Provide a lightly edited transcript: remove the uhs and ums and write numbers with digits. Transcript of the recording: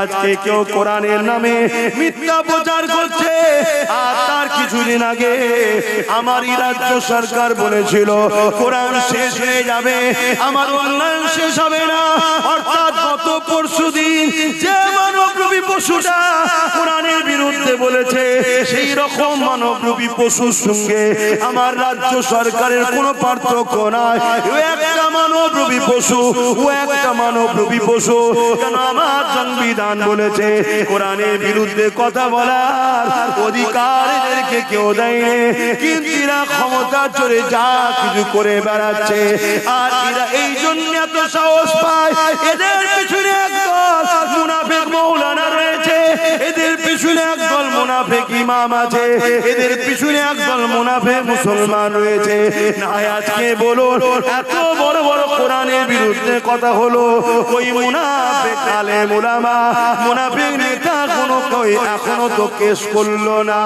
আজকে কেউ কোরআনের নামে মিথ্যা প্রচার করছে। আর তার কিছুদিন আগে আমারই রাজ্য সরকার বলেছিল কোরআন শেষ হয়ে যাবে, আমার উন্নয়ন শেষ হবে না। অর্থাৎ গত পরশুদিন যে মানবরূপী পশুটা কোরআনের বিরুদ্ধে বলেছে, সেই রকম মানবরূপী পশুর সঙ্গে আমার রাজ্য সরকারের কোনো পার্থক্য নাই। ও একটা মানবরূপী পশু, ও একটা মানবরূপী পশু। কেন আমার সংবিধান বলেছে কোরআনের বিরুদ্ধে কথা বলার অধিকার এদেরকে কেউ দেয়নি, কিন্তু এরা ক্ষমতা চড়ে যা কিছু করে বেড়াচ্ছে। আর এরা এই জন্য এত সাহস পায়, এদের পিছনে একদল মুনাফিক মাওলানা রয়েছে, এদের পিছনে একদল মুনাফিক ইমাম আছে, এদের পিছনে একদল মুনাফিক মুসলমান রয়েছে। না আজকে বলো এত বড় বড় কোরআনের বিরুদ্ধে কথা হলো, ওই মুনাফিক আলেম উলামা মুনাফিক নেতা কোনো কই এখনো তো কেস করলো না।